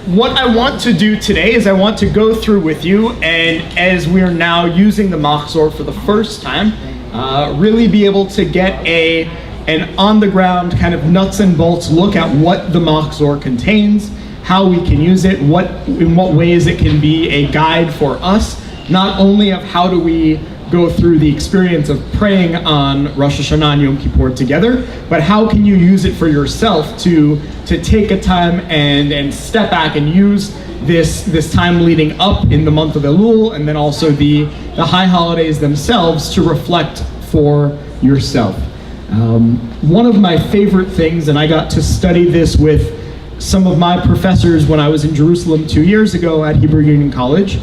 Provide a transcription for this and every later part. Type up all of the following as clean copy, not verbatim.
what I want to do today is I want to go through with you, and as we are now using the Machzor for the first time, really be able to get an on-the-ground kind of nuts and bolts look at what the Machzor contains, how we can use it, in what ways it can be a guide for us, not only of how do we go through the experience of praying on Rosh Hashanah and Yom Kippur together, but how can you use it for yourself to take a time and step back and use this time leading up in the month of Elul, and then also the high holidays themselves to reflect for yourself. One of my favorite things, and I got to study this with some of my professors when I was in Jerusalem 2 years ago at Hebrew Union College.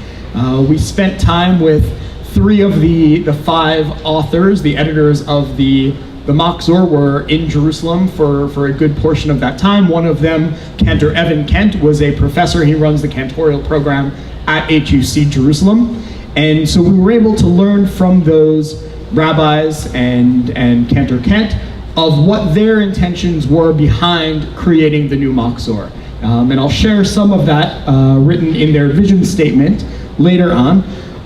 We spent time with 3 of the 5 authors, the editors of the Machzor, were in Jerusalem for a good portion of that time. One of them, Cantor Evan Kent, was a professor. He runs the cantorial program at HUC Jerusalem. And so we were able to learn from those rabbis and Cantor Kent of what their intentions were behind creating the new Machzor. And I'll share some of that written in their vision statement later on.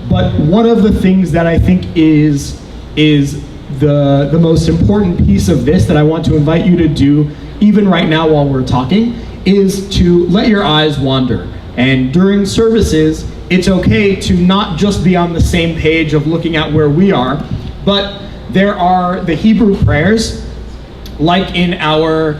But one of the things that I think is the most important piece of this that I want to invite you to do, even right now while we're talking, is to let your eyes wander. And during services, it's okay to not just be on the same page of looking at where we are, but there are the Hebrew prayers, like in our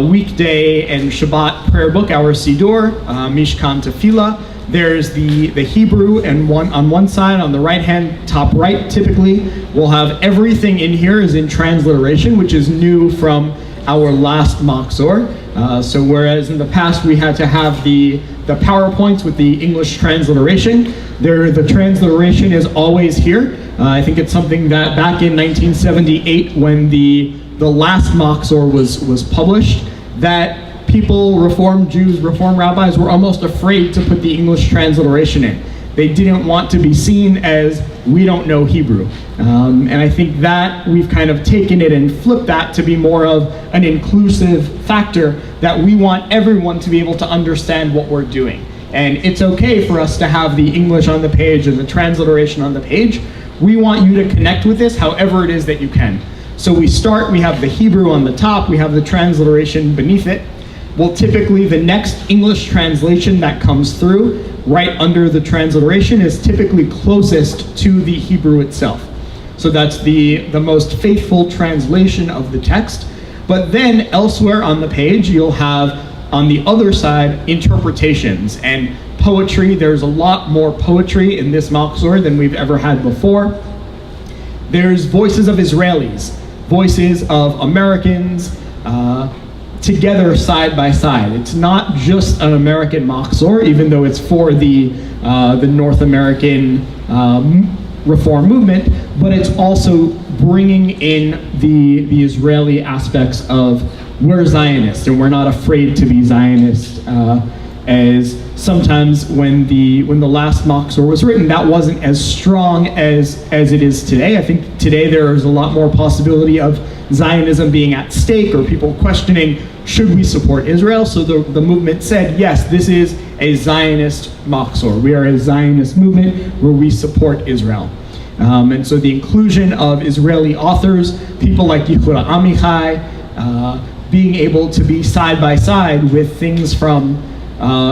weekday and Shabbat prayer book, our Siddur, Mishkan Tefillah. There's the Hebrew, and on one side, on the right hand, top right, typically, we'll have everything in here is in transliteration, which is new from our last Machzor. So whereas in the past we had to have the PowerPoints with the English transliteration, the transliteration is always here. I think it's something that back in 1978, when the last Machzor was published, that people, Reform Jews, Reform rabbis, were almost afraid to put the English transliteration in. They didn't want to be seen as, we don't know Hebrew. And I think that we've kind of taken it and flipped that to be more of an inclusive factor, that we want everyone to be able to understand what we're doing. And it's okay for us to have the English on the page and the transliteration on the page. We want you to connect with this however it is that you can. So we have the Hebrew on the top, we have the transliteration beneath it. Well, typically the next English translation that comes through right under the transliteration is typically closest to the Hebrew itself. So that's the most faithful translation of the text. But then elsewhere on the page, you'll have on the other side interpretations and poetry. There's a lot more poetry in this Machzor than we've ever had before. There's voices of Israelis, voices of Americans, together side by side. It's not just an American Machzor, even though it's for the North American Reform movement, but it's also bringing in the Israeli aspects of we're Zionists and we're not afraid to be Zionists. As sometimes when the last Machzor was written, that wasn't as strong as it is today. I think today there is a lot more possibility of Zionism being at stake, or people questioning, should we support Israel? So the movement said, yes, this is a Zionist Machzor. We are a Zionist movement where we support Israel. And so the inclusion of Israeli authors, people like Yehuda Amichai, being able to be side by side with things from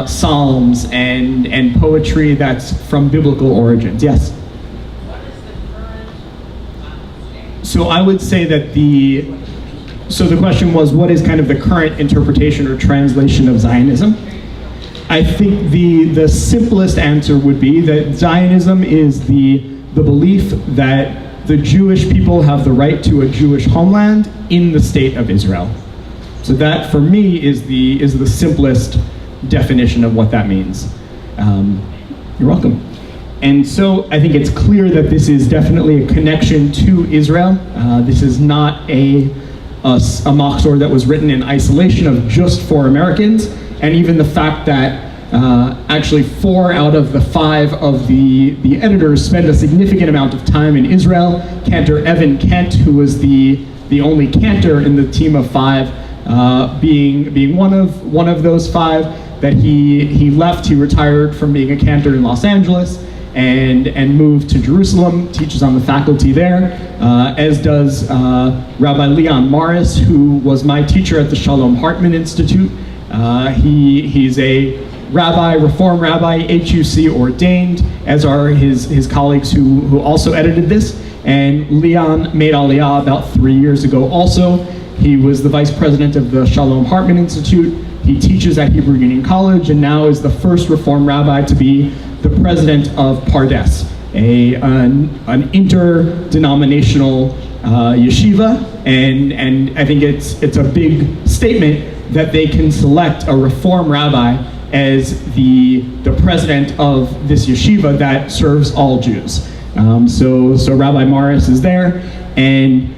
Psalms and poetry that's from biblical origins. Yes? So I would say that the question was, what is kind of the current interpretation or translation of Zionism? I think the simplest answer would be that Zionism is the belief that the Jewish people have the right to a Jewish homeland in the state of Israel. So that, for me, is the simplest definition of what that means. You're welcome. And so I think it's clear that this is definitely a connection to Israel. This is not a Machzor that was written in isolation of just for Americans, and even the fact that actually 4 out of the 5 of the editors spend a significant amount of time in Israel. Cantor Evan Kent, who was the only cantor in the team of 5, being one of those 5. that he left. He retired from being a cantor in Los Angeles and moved to Jerusalem, teaches on the faculty there, as does Rabbi Leon Morris, who was my teacher at the Shalom Hartman Institute. He's a rabbi, Reform rabbi, HUC ordained, as are his colleagues who also edited this. And Leon made Aliyah about 3 years ago also. He was the vice president of the Shalom Hartman Institute. He teaches at Hebrew Union College and now is the first Reform rabbi to be the president of Pardes, an interdenominational yeshiva. And I think it's a big statement that they can select a Reform rabbi as the president of this yeshiva that serves all Jews. So Rabbi Morris is there, and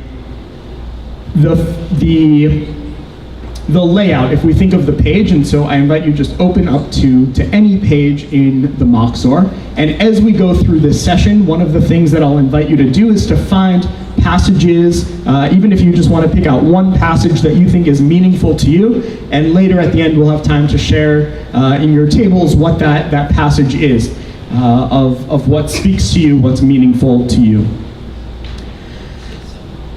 the layout, if we think of the page, and so I invite you just open up to any page in the Machzor, and as we go through this session, one of the things that I'll invite you to do is to find passages, even if you just want to pick out one passage that you think is meaningful to you, and later at the end we'll have time to share in your tables what that passage is, of what speaks to you, what's meaningful to you.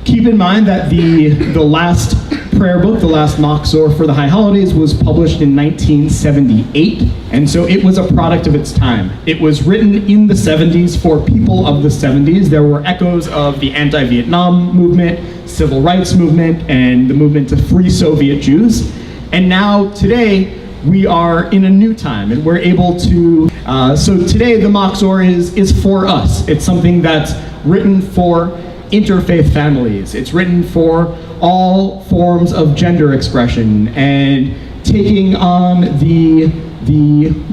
Keep in mind that the last prayer book, the last Machzor for the High Holidays, was published in 1978, and so it was a product of its time. It was written in the 70s for people of the 70s. There were echoes of the anti-Vietnam movement, civil rights movement, and the movement to free Soviet Jews. And now, today, we are in a new time, and we're able to, so today the Machzor is for us. It's something that's written for interfaith families. It's written for all forms of gender expression and taking on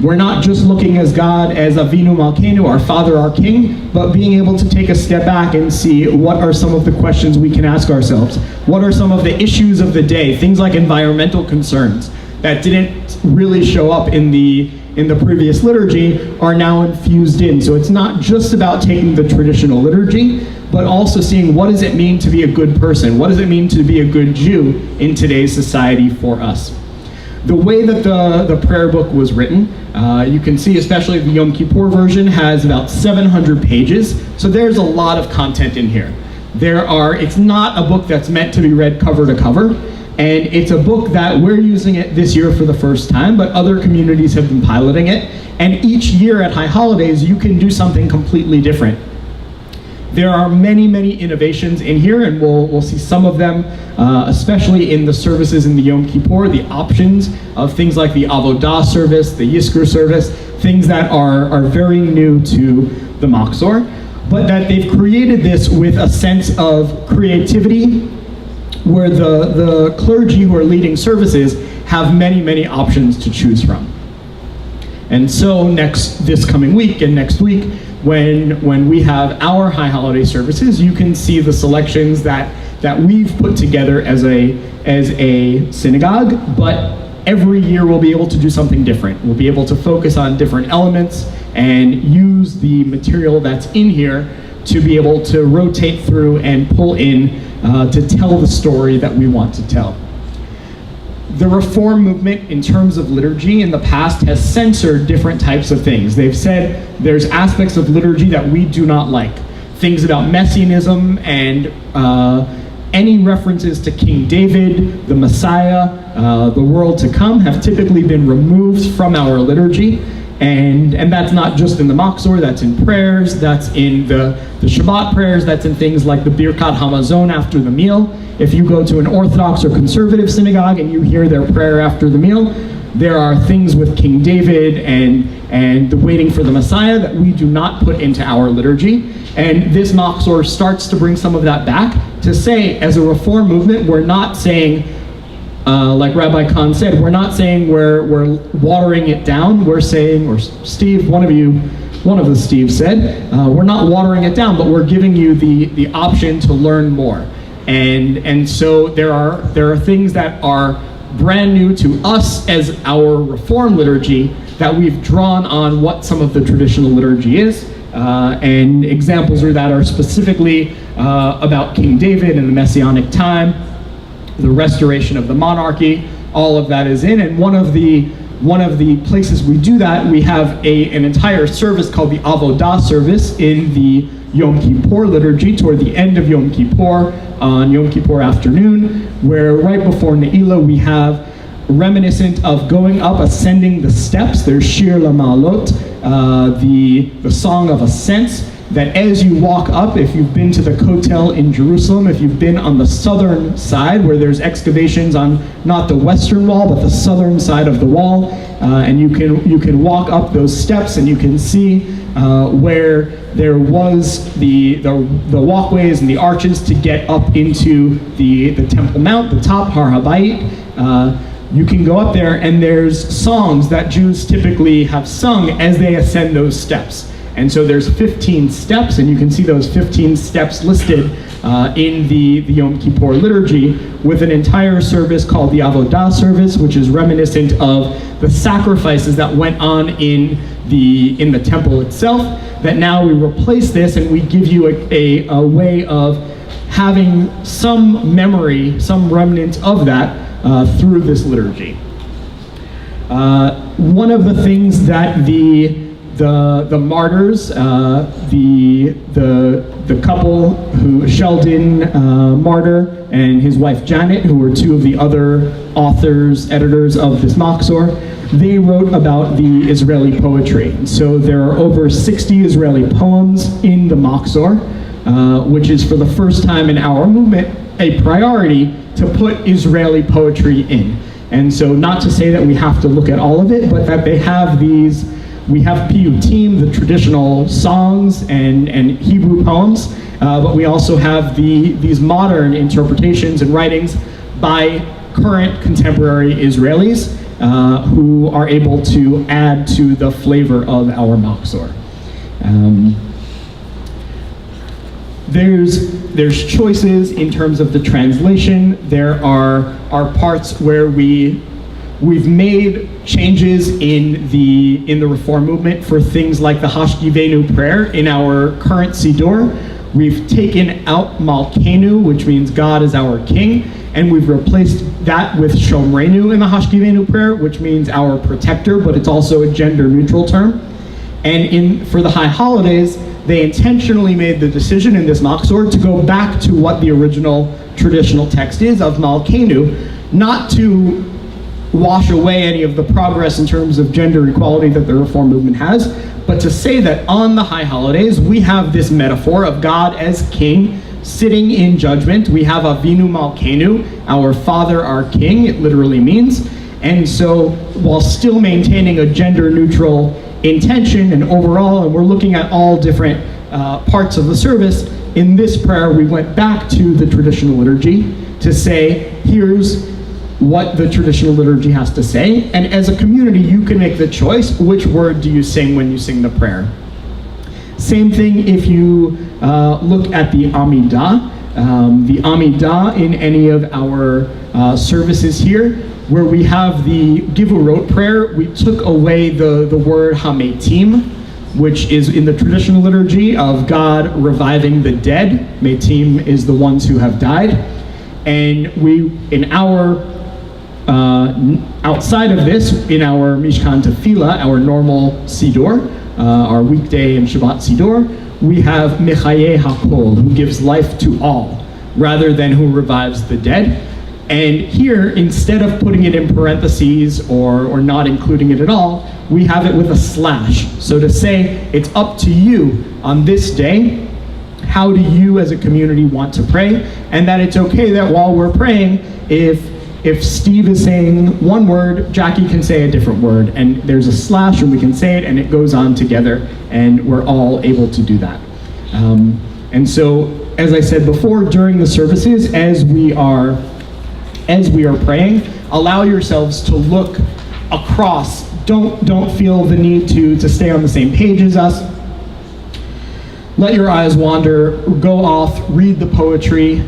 we're not just looking as God as Avinu Malkeinu, our Father, our King, but being able to take a step back and see what are some of the questions we can ask ourselves. What are some of the issues of the day? Things like environmental concerns that didn't really show up in the previous liturgy are now infused in. So it's not just about taking the traditional liturgy, but also seeing what does it mean to be a good person? What does it mean to be a good Jew in today's society for us? The way that the prayer book was written, you can see especially the Yom Kippur version has about 700 pages, so there's a lot of content in here. It's not a book that's meant to be read cover to cover, and it's a book that we're using it this year for the first time, but other communities have been piloting it, and each year at High Holidays you can do something completely different. There are many, many innovations in here, and we'll see some of them, especially in the services in the Yom Kippur, the options of things like the Avodah service, the Yizkor service, things that are very new to the Machzor, but that they've created this with a sense of creativity where the clergy who are leading services have many, many options to choose from. And so this coming week and next week, when we have our High Holiday services, you can see the selections that we've put together as a synagogue, but every year we'll be able to do something different. We'll be able to focus on different elements and use the material that's in here to be able to rotate through and pull in to tell the story that we want to tell. The Reform movement, in terms of liturgy, in the past has censored different types of things. They've said there's aspects of liturgy that we do not like. Things about messianism and any references to King David, the Messiah, the world to come have typically been removed from our liturgy. And that's not just in the Machzor, that's in prayers, that's in the Shabbat prayers, that's in things like the Birkat Hamazon after the meal. If you go to an Orthodox or conservative synagogue and you hear their prayer after the meal, there are things with King David and the waiting for the Messiah that we do not put into our liturgy. And this Machzor starts to bring some of that back to say, as a Reform movement, we're not saying, like Rabbi Khan said, we're not saying we're watering it down. We're saying, or Steve, one of the Steve said, we're not watering it down, but we're giving you the option to learn more. And so there are things that are brand new to us as our Reform liturgy that we've drawn on what some of the traditional liturgy is. And examples of that are specifically about King David and the Messianic time, the restoration of the monarchy, all of that is in. And one of the one of the places we do that, we have an entire service called the Avodah service in the Yom Kippur liturgy toward the end of Yom Kippur, on Yom Kippur afternoon, where right before Ne'ilah we have reminiscent of going up, ascending the steps. There's Shir LaMa'alot, the song of ascents, that as you walk up, if you've been to the Kotel in Jerusalem, if you've been on the southern side where there's excavations on not the western wall but the southern side of the wall, and you can walk up those steps and you can see where there was the walkways and the arches to get up into the Temple Mount, the top Har HaBayit. You can go up there, and there's songs that Jews typically have sung as they ascend those steps. And so there's 15 steps, and you can see those 15 steps listed in the Yom Kippur liturgy, with an entire service called the Avodah service, which is reminiscent of the sacrifices that went on in the temple itself, that now we replace this and we give you a way of having some memory, some remnant of that through this liturgy. One of the things that the martyrs, the couple who, Sheldon martyr and his wife Janet, who were two of the other authors, editors of this Machzor, they wrote about the Israeli poetry. So there are over 60 Israeli poems in the Machzor, which is for the first time in our movement a priority to put Israeli poetry in. And so not to say that we have to look at all of it, but that they have these. We have piyutim, the traditional songs and Hebrew poems, but we also have these modern interpretations and writings by current contemporary Israelis who are able to add to the flavor of our Machzor. There's choices in terms of the translation. There are parts where we've made changes in the Reform movement for things like the Hashkivenu prayer in our current Siddur. We've taken out Malkeinu, which means God is our king, and we've replaced that with Shomreinu in the Hashkivenu prayer, which means our protector, but it's also a gender-neutral term. And for the high holidays, they intentionally made the decision in this Machzor to go back to what the original traditional text is of Malkeinu, not to wash away any of the progress in terms of gender equality that the Reform movement has, but to say that on the high holidays, we have this metaphor of God as king, sitting in judgment. We have Avinu Malkeinu, our Father, our King, it literally means. And so, while still maintaining a gender-neutral intention and overall, and we're looking at all different parts of the service, in this prayer we went back to the traditional liturgy to say, here's what the traditional liturgy has to say, and as a community you can make the choice, which word do you sing when you sing the prayer. Same thing if you look at the Amidah. The Amidah in any of our services here, where we have the Givurot prayer, we took away the word Hametim, which is in the traditional liturgy of God reviving the dead. Metim is the ones who have died. And we, in our outside of this, in our Mishkan Tefillah, our normal Siddur, our weekday and Shabbat Siddur, we have Mechaye HaKol, who gives life to all, rather than who revives the dead. And here, instead of putting it in parentheses or not including it at all, we have it with a slash. So to say, it's up to you on this day, how do you as a community want to pray? And that it's okay that while we're praying, if Steve is saying one word, Jackie can say a different word, and there's a slash and we can say it and it goes on together, and we're all able to do that. And so, as I said before, during the services, as we are praying, allow yourselves to look across. Don't feel the need to stay on the same page as us. Let your eyes wander, go off, read the poetry,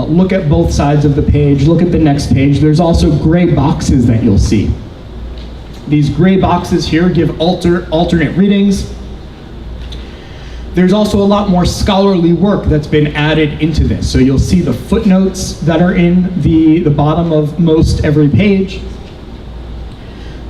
look at both sides of the page, look at the next page. There's also gray boxes that you'll see. These gray boxes here give alternate readings. There's also a lot more scholarly work that's been added into this. So you'll see the footnotes that are in the bottom of most every page.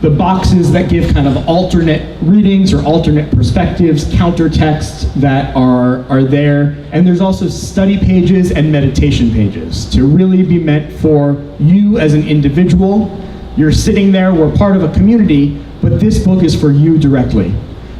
the boxes that give kind of alternate readings or alternate perspectives, counter texts that are there. And there's also study pages and meditation pages to really be meant for you as an individual. You're sitting there, we're part of a community, but this book is for you directly.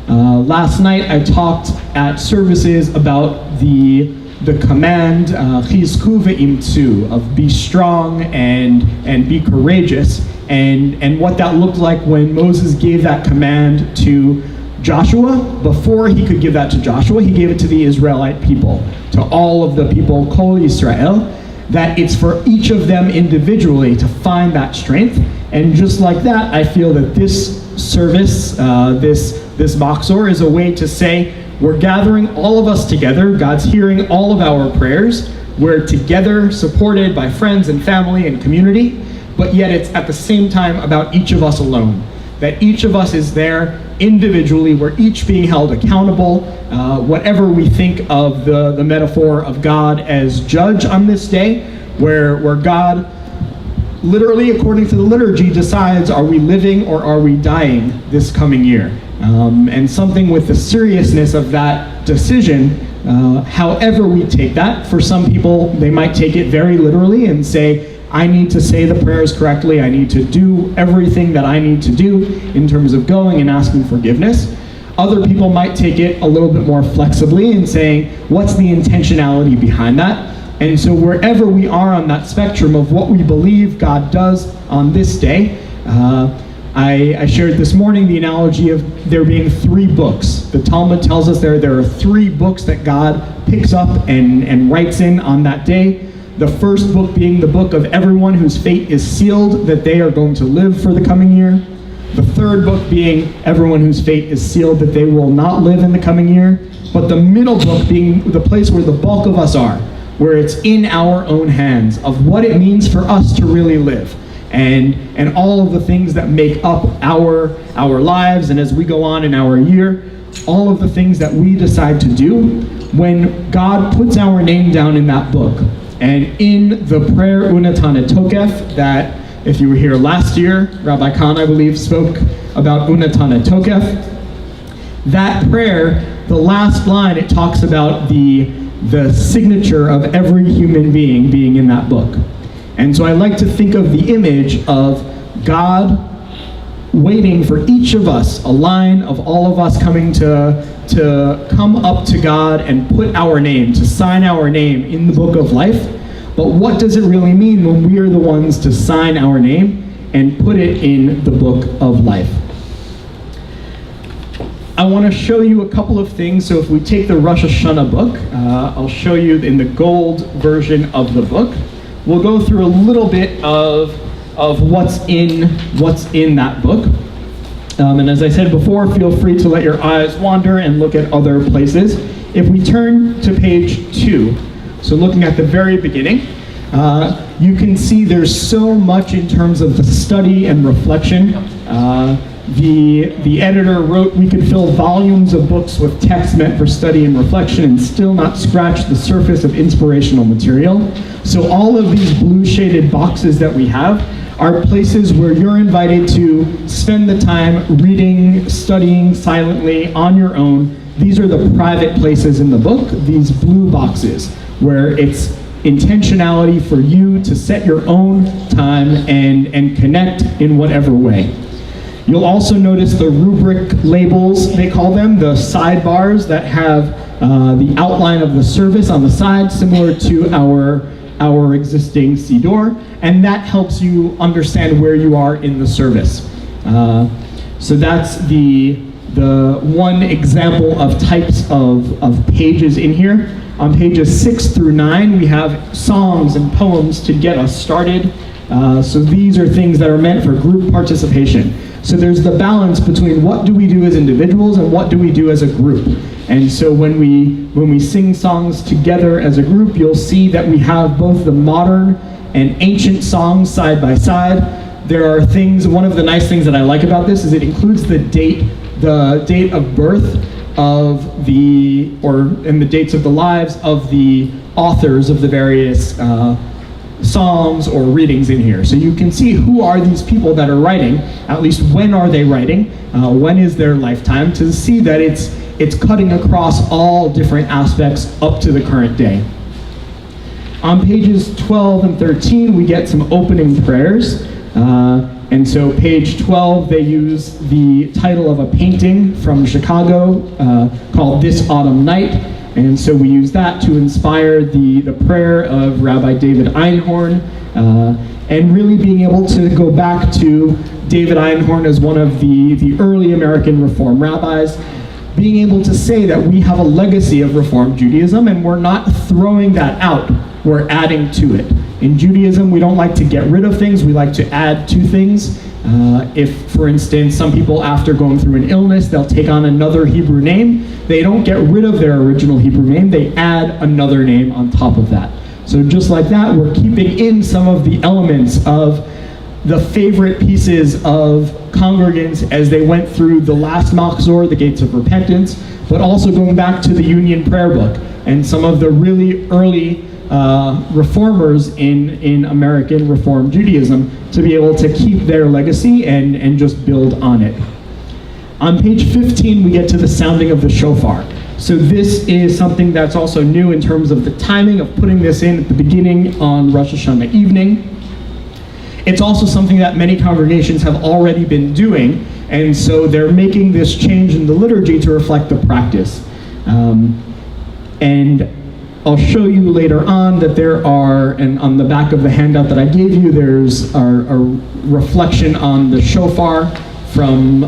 Last night I talked at services about the command, chizku ve'imtzu, of be strong and be courageous, and what that looked like when Moses gave that command to Joshua. Before he could give that to Joshua, he gave it to the Israelite people, to all of the people, Kol Yisrael, that it's for each of them individually to find that strength. And just like that, I feel that this service, this Machzor, is a way to say, we're gathering all of us together. God's hearing all of our prayers. We're together, supported by friends and family and community, but yet it's at the same time about each of us alone. That each of us is there individually. We're each being held accountable. Whatever we think of the metaphor of God as judge on this day, where God, literally according to the liturgy, decides, are we living or are we dying this coming year? And something with the seriousness of that decision, however we take that. For some people, they might take it very literally and say, I need to say the prayers correctly, I need to do everything that I need to do in terms of going and asking forgiveness. Other people might take it a little bit more flexibly and saying, what's the intentionality behind that? And so wherever we are on that spectrum of what we believe God does on this day, I shared this morning the analogy of there being 3 books. The Talmud tells us there are 3 books that God picks up and writes in on that day. The first book being the book of everyone whose fate is sealed, that they are going to live for the coming year. The third book being everyone whose fate is sealed, that they will not live in the coming year. But the middle book being the place where the bulk of us are, where it's in our own hands of what it means for us to really live. And all of the things that make up our lives, and as we go on in our year, all of the things that we decide to do when God puts our name down in that book. And in the prayer Unatane Tokef, that if you were here last year, Rabbi Khan, I believe, spoke about Unatane Tokef. That prayer, the last line, it talks about the signature of every human being in that book. And so I like to think of the image of God waiting for each of us, a line of all of us coming to come up to God and put our name, to sign our name in the book of life. But what does it really mean when we are the ones to sign our name and put it in the book of life? I want to show you a couple of things. So if we take the Rosh Hashanah book, I'll show you in the gold version of the book. We'll go through a little bit of what's in that book. And as I said before, feel free to let your eyes wander and look at other places. If we turn to page 2, so looking at the very beginning, you can see there's so much in terms of the study and reflection. The editor wrote we could fill volumes of books with text meant for study and reflection and still not scratch the surface of inspirational material. So all of these blue shaded boxes that we have are places where you're invited to spend the time reading, studying silently on your own. These are the private places in the book, these blue boxes, where it's intentionality for you to set your own time and connect in whatever way. You'll also notice the rubric labels, they call them, the sidebars that have the outline of the service on the side, similar to our existing Siddur, and that helps you understand where you are in the service. So that's the one example of types of pages in here. On pages 6 through 9, we have songs and poems to get us started. So these are things that are meant for group participation. So there's the balance between what do we do as individuals and what do we do as a group. And so when we sing songs together as a group, you'll see that we have both the modern and ancient songs side by side. There are things, one of the nice things that I like about this is it includes the date of birth of and the dates of the lives of the authors of the various psalms or readings in here. So you can see who are these people that are writing, at least when are they writing, when is their lifetime, to see that it's cutting across all different aspects up to the current day. On pages 12 and 13, we get some opening prayers. And so page 12, they use the title of a painting from Chicago called This Autumn Night. And so we use that to inspire the prayer of Rabbi David Einhorn, and really being able to go back to David Einhorn as one of the early American Reform rabbis, being able to say that we have a legacy of Reform Judaism and we're not throwing that out, we're adding to it. In Judaism, we don't like to get rid of things, we like to add to things. If, for instance, some people after going through an illness, they'll take on another Hebrew name, they don't get rid of their original Hebrew name, they add another name on top of that. So just like that, we're keeping in some of the elements of the favorite pieces of congregants as they went through the last Machzor, the Gates of Repentance, but also going back to the Union Prayer Book and some of the really early reformers in American Reform Judaism to be able to keep their legacy and just build on it. On page 15, we get to the sounding of the shofar. So this is something that's also new in terms of the timing of putting this in at the beginning on Rosh Hashanah evening. It's also something that many congregations have already been doing, and so they're making this change in the liturgy to reflect the practice. And I'll show you later on that there are, and on the back of the handout that I gave you, there's a reflection on the shofar from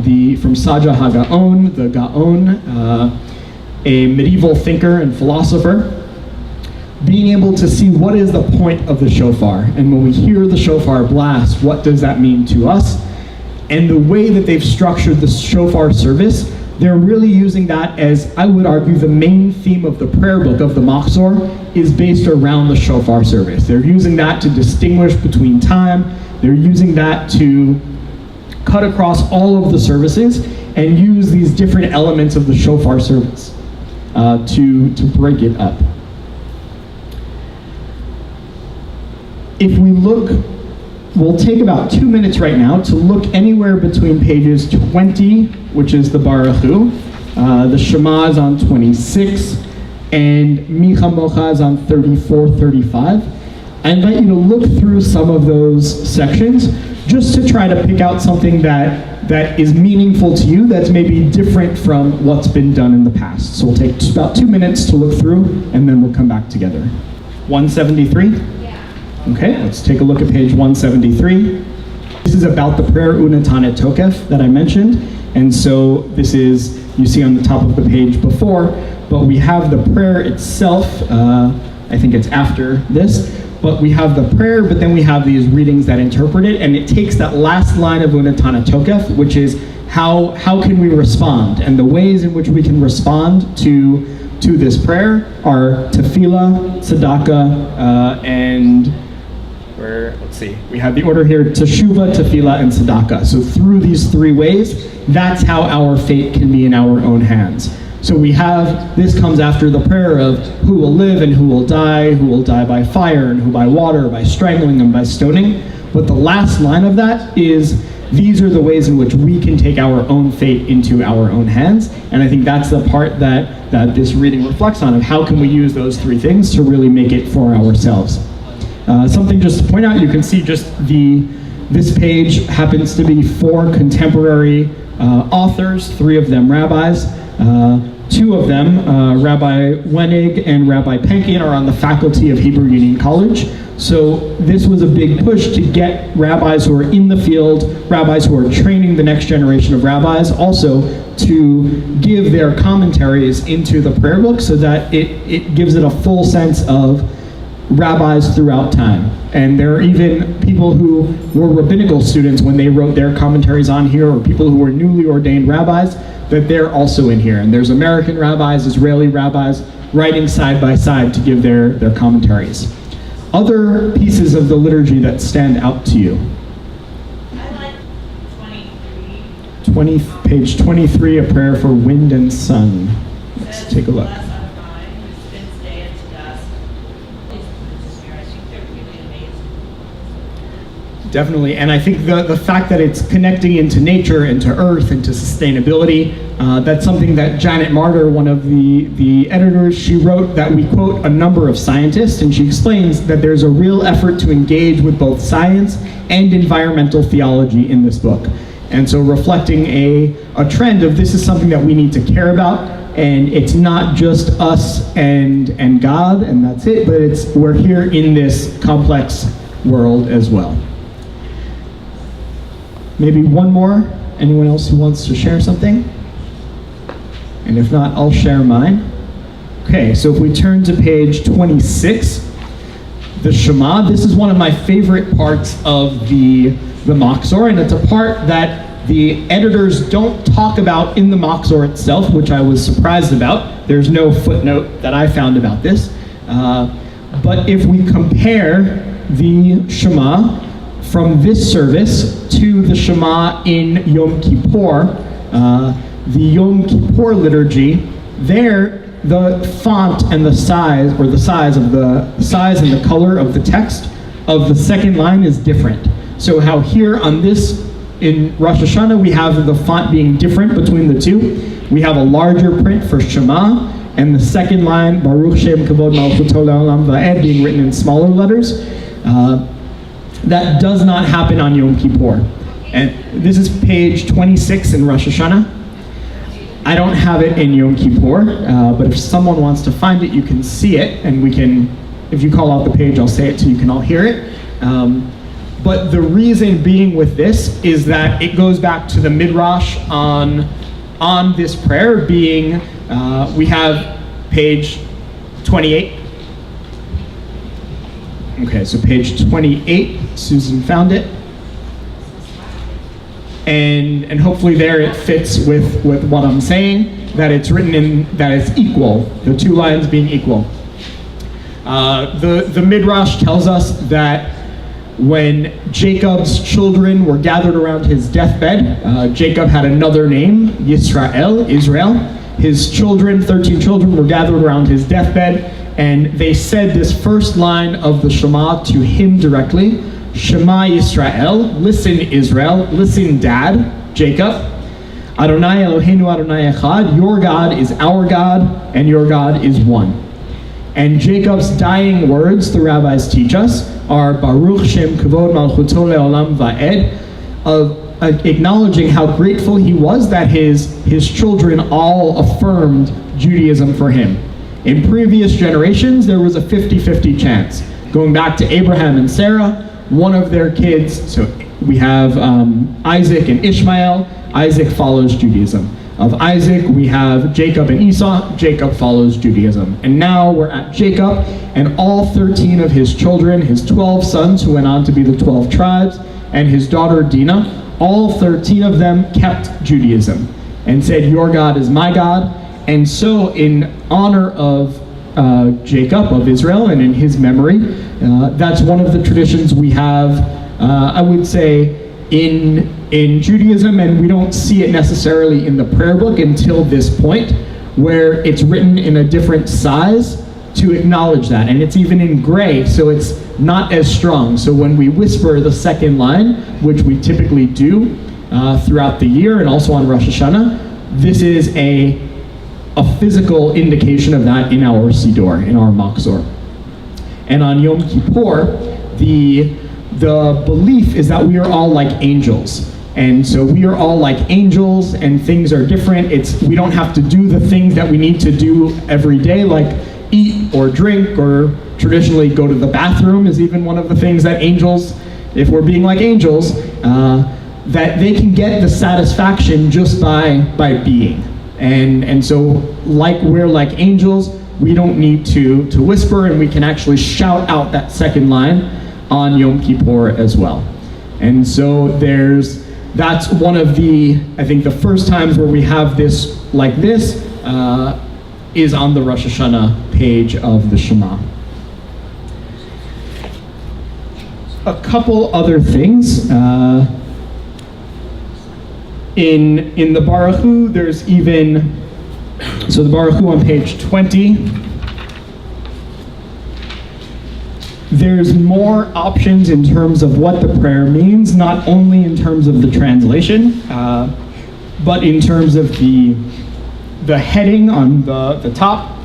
Saja HaGaon, the Gaon, a medieval thinker and philosopher, being able to see what is the point of the shofar. And when we hear the shofar blast, what does that mean to us? And the way that they've structured the shofar service, they're really using that as, I would argue, the main theme of the prayer book of the Machzor is based around the shofar service. They're using that to distinguish between time. They're using that to cut across all of the services and use these different elements of the shofar service to break it up. If we look, we'll take about 2 minutes right now to look anywhere between pages 20, which is the Baruch Hu, the Shema is on 26, and Mi Chamocha is on 34, 35. I invite you to look through some of those sections just to try to pick out something that is meaningful to you, that's maybe different from what's been done in the past. So we'll take about 2 minutes to look through, and then we'll come back together. 173? Okay, let's take a look at page 173. This is about the prayer Unatane Tokef that I mentioned. And so this is, you see on the top of the page before, but we have the prayer itself. I think it's after this. But we have the prayer, but then we have these readings that interpret it. And it takes that last line of Unatane Tokef, which is how can we respond? And the ways in which we can respond to this prayer are tefillah, tzedakah, and let's see, we have the order here, teshuvah, tefillah, and tzedakah. So through these three ways, that's how our fate can be in our own hands. So we have, this comes after the prayer of who will live and who will die by fire, and who by water, by strangling, and by stoning. But the last line of that is, these are the ways in which we can take our own fate into our own hands. And I think that's the part that this reading reflects on, of how can we use those three things to really make it for ourselves. Something just to point out, you can see just this page happens to be 4 contemporary authors, 3 of them rabbis. 2 of them, Rabbi Wenig and Rabbi Penkin, are on the faculty of Hebrew Union College. So this was a big push to get rabbis who are in the field, rabbis who are training the next generation of rabbis, also to give their commentaries into the prayer book so that it gives it a full sense of rabbis throughout time. And there are even people who were rabbinical students when they wrote their commentaries on here, or people who were newly ordained rabbis, that they're also in here. And there's American rabbis, Israeli rabbis, writing side by side to give their commentaries. Other pieces of the liturgy that stand out to you? I like 23. Page 23, a prayer for wind and sun. Let's take a look. Definitely, and I think the fact that it's connecting into nature, into earth, into sustainability, that's something that Janet Martyr, one of the editors, she wrote that we quote a number of scientists, and she explains that there's a real effort to engage with both science and environmental theology in this book. And so reflecting a trend of this is something that we need to care about, and it's not just us and God, and that's it, but we're here in this complex world as well. Maybe one more. Anyone else who wants to share something? And if not, I'll share mine. Okay, so if we turn to page 26, the Shema, this is one of my favorite parts of the Machzor, and it's a part that the editors don't talk about in the Machzor itself, which I was surprised about. There's no footnote that I found about this. But if we compare the Shema from this service to the Shema in Yom Kippur, the Yom Kippur liturgy, there the font and the size, or the size and the color of the text of the second line is different. So how here on this, in Rosh Hashanah, we have the font being different between the two. We have a larger print for Shema, and the second line, Baruch Shem Kavod Malchuto Le'olam Va'ed, being written in smaller letters. That does not happen on Yom Kippur. And this is page 26 in Rosh Hashanah. I don't have it in Yom Kippur, but if someone wants to find it, you can see it, and we can, if you call out the page, I'll say it so you can all hear it. But the reason being with this is that it goes back to the Midrash on this prayer being, we have page 28. Okay, so page 28, Susan found it. And hopefully there it fits with what I'm saying, that it's written in, that it's equal, the two lines being equal. The Midrash tells us that when Jacob's children were gathered around his deathbed, Jacob had another name, Yisrael, Israel. His children, 13 children, were gathered around his deathbed, and they said this first line of the Shema to him directly, Shema Yisrael, listen Israel, listen Dad, Jacob. Adonai Eloheinu Adonai Echad, your God is our God, and your God is one. And Jacob's dying words, the rabbis teach us, are Baruch Shem Kavod Malchuto Le'olam Va'ed, of acknowledging how grateful he was that his children all affirmed Judaism for him. In previous generations, there was a 50-50 chance. Going back to Abraham and Sarah, one of their kids, so we have Isaac and Ishmael. Isaac follows Judaism. Of Isaac, we have Jacob and Esau. Jacob follows Judaism. And now we're at Jacob, and all 13 of his children, his 12 sons who went on to be the 12 tribes, and his daughter Dinah, all 13 of them kept Judaism and said, your God is my God. And so in honor of Jacob, of Israel, and in his memory, that's one of the traditions we have, I would say, in Judaism, and we don't see it necessarily in the prayer book until this point, where it's written in a different size to acknowledge that. And it's even in gray, so it's not as strong. So when we whisper the second line, which we typically do throughout the year and also on Rosh Hashanah, this is a physical indication of that in our Siddur, in our Machzor. And on Yom Kippur, the belief is that we are all like angels. And so we are all like angels, and things are different. We don't have to do the things that we need to do every day, like eat or drink, or traditionally go to the bathroom is even one of the things that angels, if we're being like angels, that they can get the satisfaction just by being. And so like we're like angels, we don't need to whisper, and we can actually shout out that second line on Yom Kippur as well. And so that's one of I think the first times where we have this like this is on the Rosh Hashanah page of the Shema. A couple other things. In the Baruch Hu, there's even, so the Baruch Hu on page 20, there's more options in terms of what the prayer means, not only in terms of the translation, but in terms of the heading on the top.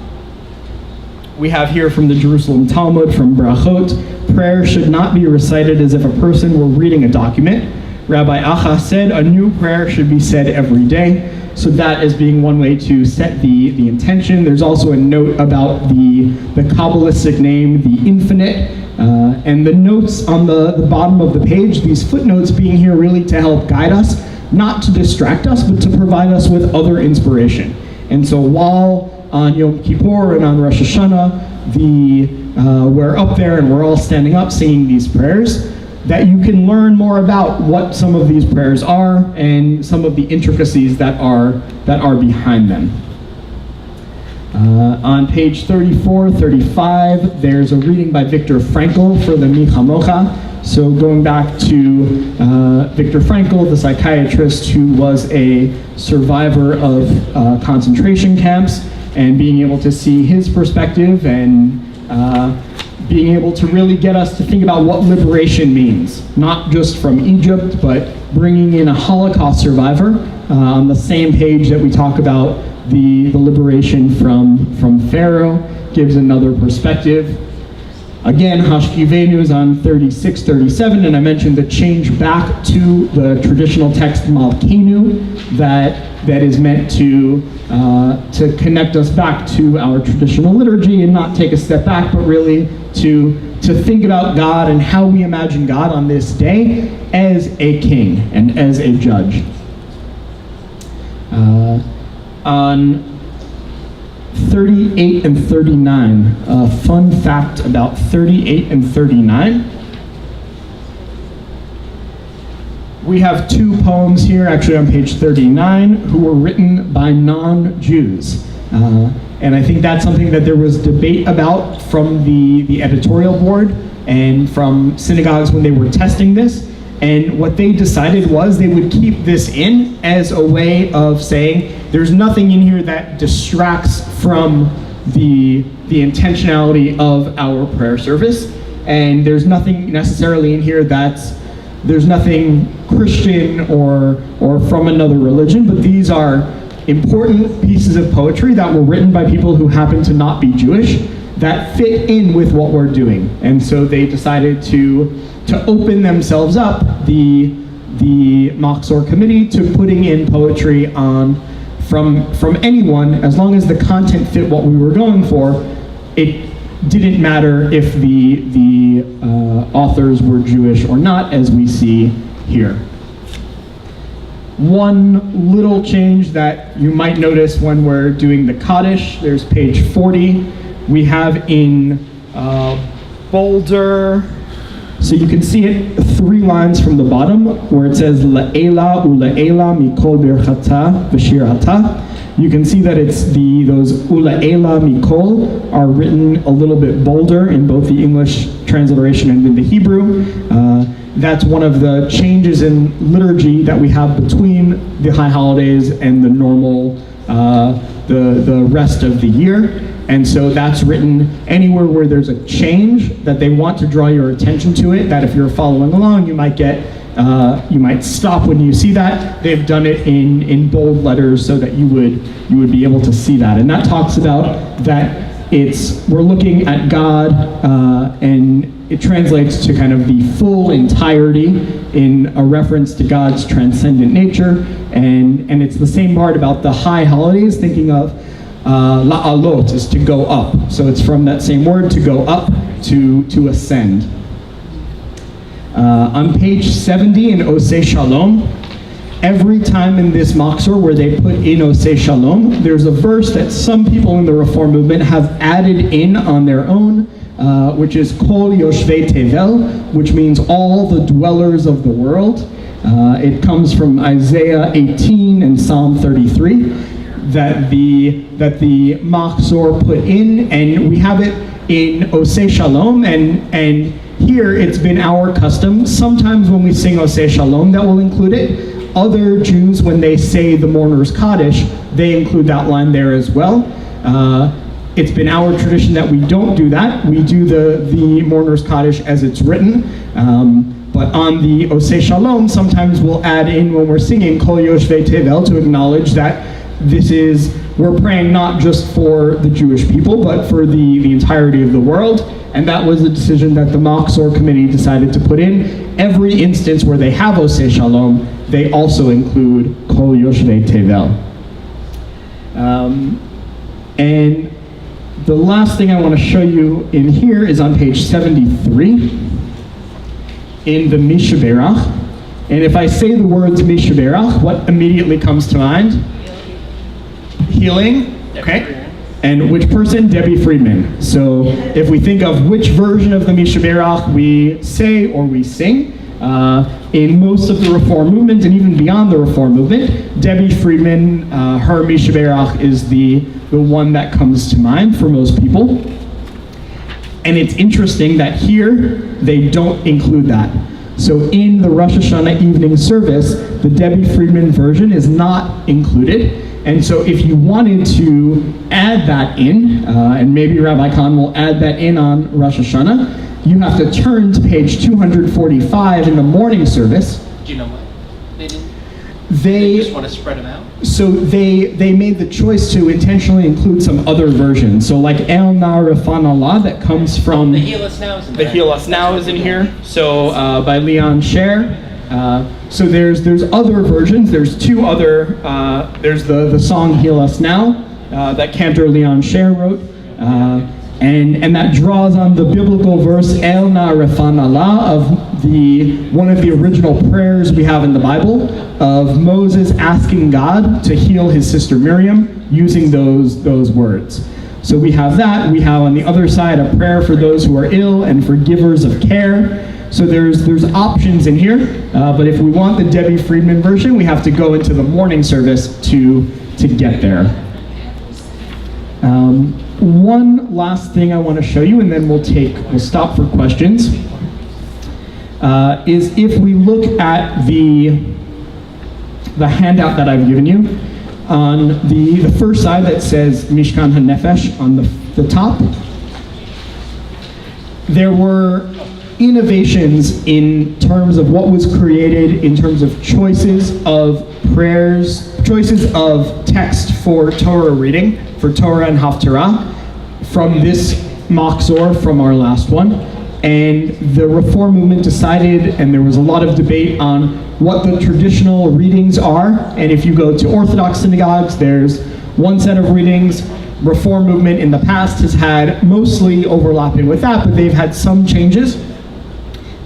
We have here from the Jerusalem Talmud, from Brachot, prayer should not be recited as if a person were reading a document. Rabbi Acha said a new prayer should be said every day. So that as being one way to set the intention. There's also a note about the Kabbalistic name, the infinite, and the notes on the bottom of the page, these footnotes being here really to help guide us, not to distract us, but to provide us with other inspiration. And so while on Yom Kippur and on Rosh Hashanah, we're up there and we're all standing up singing these prayers, that you can learn more about what some of these prayers are and some of the intricacies that are behind them. On page 34, 35, there's a reading by Viktor Frankl for the Mi Chamocha. So going back to Viktor Frankl, the psychiatrist who was a survivor of concentration camps, and being able to see his perspective and being able to really get us to think about what liberation means, not just from Egypt, but bringing in a Holocaust survivor on the same page that we talk about the liberation from Pharaoh, gives another perspective. Again, Hashkivenu is on 36, 37, and I mentioned the change back to the traditional text Malkeinu that is meant to connect us back to our traditional liturgy and not take a step back, but really to think about God and how we imagine God on this day as a king and as a judge. On 38 and 39, a fun fact about 38 and 39. We have two poems here, actually on page 39, who were written by non-Jews. And I think that's something that there was debate about from the editorial board and from synagogues when they were testing this. And what they decided was they would keep this in as a way of saying there's nothing in here that distracts from the intentionality of our prayer service. And there's nothing necessarily in here there's nothing Christian or from another religion, but these are important pieces of poetry that were written by people who happen to not be Jewish that fit in with what we're doing. And so they decided to open themselves up, the Machzor committee, to putting in poetry from anyone, as long as the content fit what we were going for. It didn't matter if the authors were Jewish or not, as we see here. One little change that you might notice when we're doing the Kaddish, there's page 40. We have in bolder, so you can see it 3 lines from the bottom where it says La'ela u'la'ela mikol birchata v'shirata. You can see that it's those u'la'ela mikol are written a little bit bolder in both the English transliteration and in the Hebrew. That's one of the changes in liturgy that we have between the high holidays and the normal, the rest of the year. And so that's written anywhere where there's a change that they want to draw your attention to it, that if you're following along, you might stop when you see that. They've done it in bold letters so that you would be able to see that. And that talks about that we're looking at God, and it translates to kind of the full entirety in a reference to God's transcendent nature. And it's the same part about the high holidays, thinking of la'alot is to go up. So it's from that same word, to go up, to ascend. On page 70 in Oseh Shalom, every time in this Machzor where they put in Oseh Shalom, there's a verse that some people in the Reform movement have added in on their own, which is Kol Yoshvei Tevel, which means all the dwellers of the world. It comes from Isaiah 18 and Psalm 33. That the Machzor put in, and we have it in Oseh Shalom, and here it's been our custom, sometimes when we sing Oseh Shalom, that will include it. Other Jews, when they say the mourner's Kaddish, they include that line there as well. It's been our tradition that we don't do that. We do the Mourner's Kaddish as it's written. But on the Oseh Shalom, sometimes we'll add in when we're singing Kol Yoshvei Tevel to acknowledge that we're praying not just for the Jewish people, but for the entirety of the world. And that was a decision that the Machzor committee decided to put in. Every instance where they have Oseh Shalom, they also include Kol Yoshvei Tevel. And the last thing I want to show you in here is on page 73 in the Mishaberach. And if I say the words Mishaberach, what immediately comes to mind? Healing. Okay. And which person? Debbie Friedman. So if we think of which version of the Mishaberach we say or we sing, in most of the Reform movement and even beyond the Reform movement, Debbie Friedman, her Mishaberach is the one that comes to mind for most people. And it's interesting that here they don't include that. So in the Rosh Hashanah evening service, the Debbie Friedman version is not included. And so if you wanted to add that in, and maybe Rabbi Khan will add that in on Rosh Hashanah, you have to turn to page 245 in the morning service. Do you know why? They They just want to spread them out? So they made the choice to intentionally include some other versions. So like El Na Refan Allah, that comes from... The Heal Us Now is in The there. Heal Us Now is in here. So by Leon Scher. So there's other versions. There's two other, there's the song Heal Us Now that cantor Leon Scher wrote. And that draws on the biblical verse El Na Refan Allah of one of the original prayers we have in the Bible of Moses asking God to heal his sister Miriam using those words. So we have that. We have on the other side a prayer for those who are ill and for givers of care. So there's options in here. But if we want the Debbie Friedman version, we have to go into the morning service to get there. One last thing I want to show you, and then we'll stop for questions, is if we look at the handout that I've given you, on the first side that says Mishkan HaNefesh on the top, there were innovations in terms of what was created in terms of choices of prayers, choices of text for Torah reading, for Torah and Haftarah, from this Machzor, from our last one. And the Reform movement decided, and there was a lot of debate on what the traditional readings are. And if you go to Orthodox synagogues, there's one set of readings. Reform movement in the past has had mostly overlapping with that, but they've had some changes.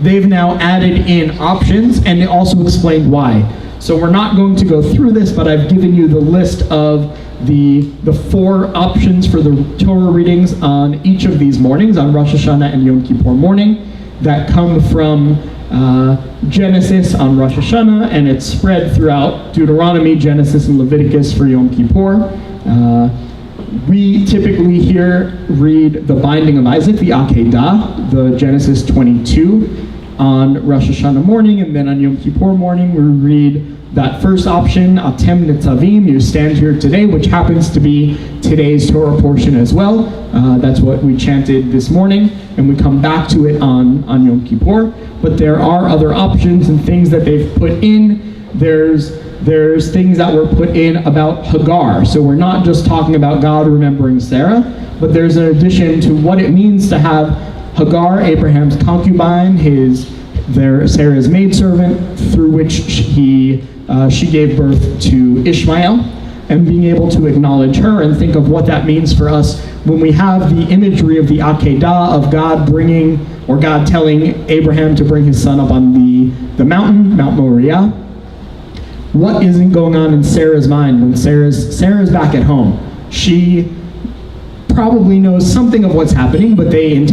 They've now added in options, and they also explained why. So we're not going to go through this, but I've given you the list of the 4 options for the Torah readings on each of these mornings, on Rosh Hashanah and Yom Kippur morning, that come from Genesis on Rosh Hashanah, and it's spread throughout Deuteronomy, Genesis, and Leviticus for Yom Kippur. We typically here read the Binding of Isaac, the Akedah, the Genesis 22, on Rosh Hashanah morning, and then on Yom Kippur morning we read that first option, Atem Nitzavim, you stand here today, which happens to be today's Torah portion as well. That's what we chanted this morning, and we come back to it on Yom Kippur. But there are other options and things that they've put in. There's things that were put in about Hagar. So we're not just talking about God remembering Sarah, but there's an addition to what it means to have Hagar, Abraham's concubine, Sarah's maidservant, through which she gave birth to Ishmael, and being able to acknowledge her and think of what that means for us when we have the imagery of the Akedah of God bringing, or God telling Abraham to bring his son up on the mountain, Mount Moriah. What isn't going on in Sarah's mind when Sarah's back at home? She probably knows something of what's happening, but they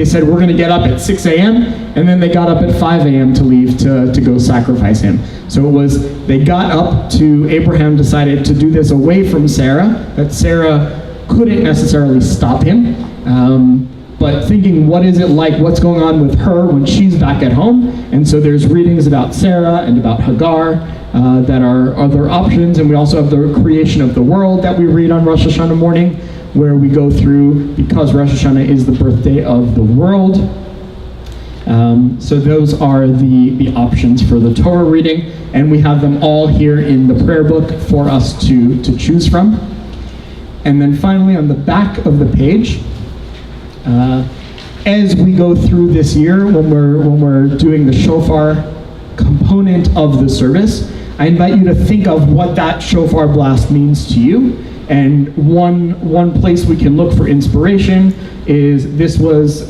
said, we're going to get up at 6 a.m., and then they got up at 5 a.m. to leave to go sacrifice him. So they got up Abraham decided to do this away from Sarah, that Sarah couldn't necessarily stop him, but thinking, what is it like, what's going on with her when she's back at home? And so there's readings about Sarah and about Hagar that are other options, and we also have the creation of the world that we read on Rosh Hashanah morning. where we go through, because Rosh Hashanah is the birthday of the world. So those are the options for the Torah reading, and we have them all here in the prayer book for us to choose from. And then finally, on the back of the page, as we go through this year, when we're doing the shofar component of the service, I invite you to think of what that shofar blast means to you. And one place we can look for inspiration is this was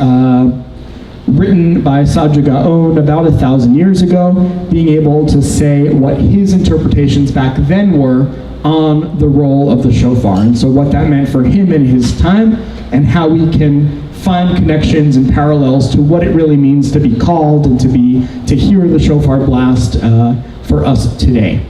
written by Sadra Gaon about 1,000 years ago, being able to say what his interpretations back then were on the role of the shofar, and so what that meant for him in his time, and how we can find connections and parallels to what it really means to be called and to hear the shofar blast for us today.